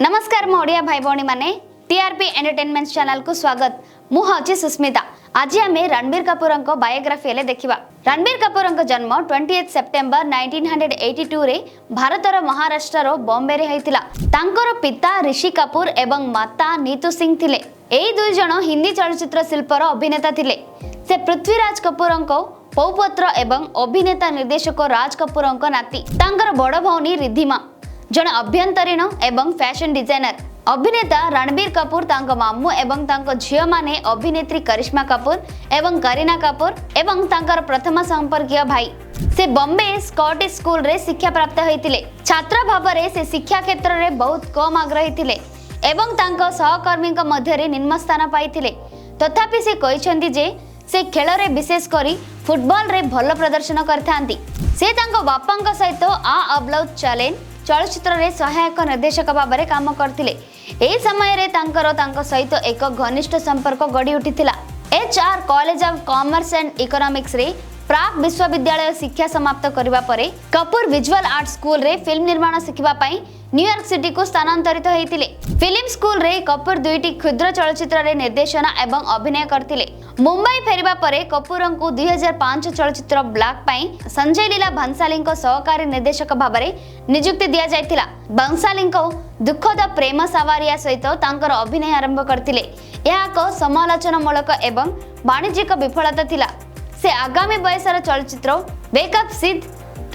नमस्कार मो ओडिया भाई भौणी माने टीआरपी एंटरटेनमेंट्स चैनल को स्वागत। मु हची सुस्मिता। आज आमे रणबीर कपूर को बायोग्राफी हेले देखिबा। रणबीर कपूर को जन्म 28 सेप्टेम्बर 1982 रे भारतर महाराष्ट्र रो बॉम्बे रे हेतिला। तांकर पिता ऋषि कपूर एवं माता नीतू सिंह थिले। एई दुई जण हिंदी चलचित्र शिल्पर अभिनेता थिले। से पृथ्वीराज कपूर को पौपुत्र एवं अभिनेता निर्देशक राज कपूर को नाती। तांकर बड़ भौणी रिद्धिमा जने अभ्यंतरीण एवं फैशन डिजाइनर। अभिनेता रणबीर कपूर तांको मामू एवं तांको झियो माने अभिनेत्री करिश्मा कपूर एवं करीना कपूर एवं तांकर प्रथम संपर्कीय भाई। से बॉम्बे स्कॉटिश स्कूल रे शिक्षा प्राप्त होइतिले। छात्र भाव रे से शिक्षा क्षेत्र रे बहुत कम आग्रही थिले एवं तांको सहकर्मी मध्य रे निम्न स्थान पाइथिले। तथापि से कहिसेंती जे से खेल रे विशेष करी फुटबॉल रे भल प्रदर्शन करथांती। से तांको बापांक सहित आ अब्लाउज चैलेंज चलचित्र रे सहायक निर्देशक भाव में काम करथिले। ए समय रे तांको सहित एक घनिष्ठ संपर्क गढ़ी उठिथिला। HR college of commerce and economics रे प्राग विश्वविद्यालय शिक्षा समाप्त करिबा परे कपूर विजुअल आर्ट स्कूल रे फिल्म निर्माण शिखिबा पई न्यूयॉर्क सिटी को स्थानांतरित होइतिले। फिल्म स्कूल रे कपूर दुईटी क्षुद्र चलचित्र रे निर्देशना एवं अभिनय करथिले। मुंबई फेरिबा परे कपूर को 2005 चलचित्र ब्लैक पई संजय लीला भंसाली को सहकारी निर्देशक भाव में नियुक्ति दिया जायतिला। भंसाली को दुखद प्रेम सवारिया सहित तांकर अभिनय आरंभ करथिले। यह एक समालोचनामूलक एवं वाणिज्यिक विफलता थिला। से आगामी बयसर चलचित्र वेकअप सिद्ध,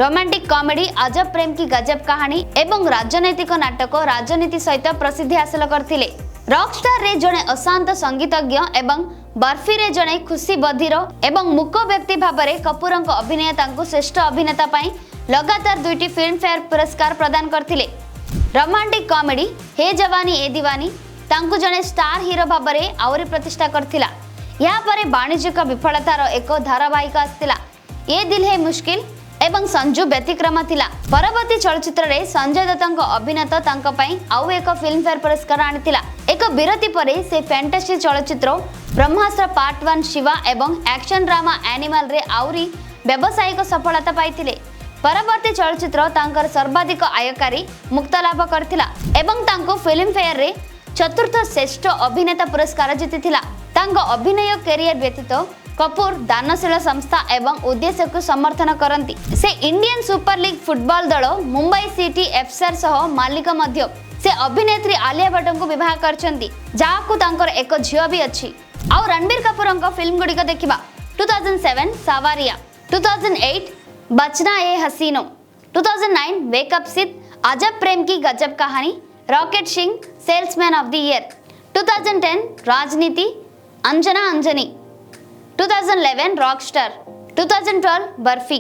रोमांटिक कॉमेडी अजब प्रेम की गजब कहानी एवं राजनैतिक नाटक राजनीति सहित प्रसिद्धि हासिल करथिले। रॉकस्टार रे जने अशांत संगीतज्ञ एवं बर्फी रे जने खुशी बधिर एवं मुक व्यक्ति भाव में कपूर अभिनय तांको श्रेष्ठ अभिनेता पाई लगातार दुईटी फिल्म फेयर पुरस्कार प्रदान करथिले। रोमांटिक कॉमेडी हे जवानी ए दीवानी तांको जने स्टार हीरो भाव में आउरी प्रतिष्ठा करथिला। या परे वाणिज्यिक विफलतार एक धारावाहिक आस्तिला ये दिल है मुश्किल एवं संजू व्यतिक्रम थिला। परवर्ती चलचित्र रे संजय दत्तଙ୍କ अभिनीत तांको पई आउ एक फिल्म फेयर पुरस्कार आनिथिला। एक विरति परे से फैंटेसी चलचित्र ब्रह्मास्त्र पार्ट 1 शिवा एवं एक्शन ड्रामा एनिमल रे आउरी व्यावसायिक सफलता पाइथिले। परवर्ती चलचित्र तांकर सर्वाधिक आयकारी मुक्त लाभ करथिला एवं तांको फिल्म फेयर रे चतुर्थ श्रेष्ठ अभिनेता पुरस्कार जीतिथिला। तांको अभिनय करियर व्यतीत कपूर दानशील संस्था एवं उद्देश्य को समर्थन करती। से इंडियन सुपर लीग फुटबॉल दल मुंबई सिटी एफसी सह मालिक मध्य। से अभिनेत्री आलिया भट्ट को विवाह करछंती जाकु तांकर एक झियो भी अछि। आ रणबीर कपूर को फिल्म गुड़िक देखिबा 2007 सावारिया, 2008 बचना ए हसीनो, 2009 वेकअप सिद्ध, अजब प्रेम की गजब कहानी, rocket Singh salesman of the year, 2010 राजनीति अंजना अंजनी, 2011 रॉकस्टार, 2012 बर्फी,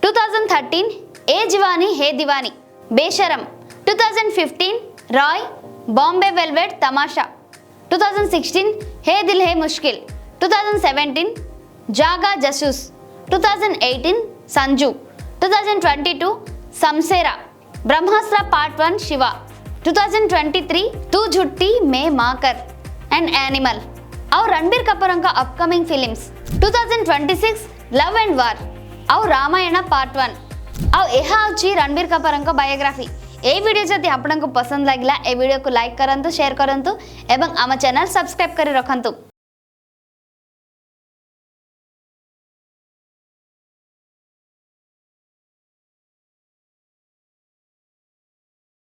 2013 ए जवानी है दीवानी, बेशरम, 2015 रॉय, बॉम्बे वेलवेट तमाशा, 2016 है दिल है मुश्किल, 2017 जागा जसूस, 2018 संजू, 2022 समसेरा, ब्रह्मास्त्र पार्ट 1 शिवा, 2023 तू झुट्टी मैं माकर एंड एनिमल। और रणबीर कपूर का अपकमिंग फिल्म्स 2026 लव एंड वार और रामायण पार्ट 1 और यह अछि रणबीर कपूर का बायोग्राफी। ए वीडियो जदि आपको पसंद लगिला ए वीडियो को लाइक करंतु, शेयर करंतु एवं आम चैनल सब्सक्राइब कर रखंतु।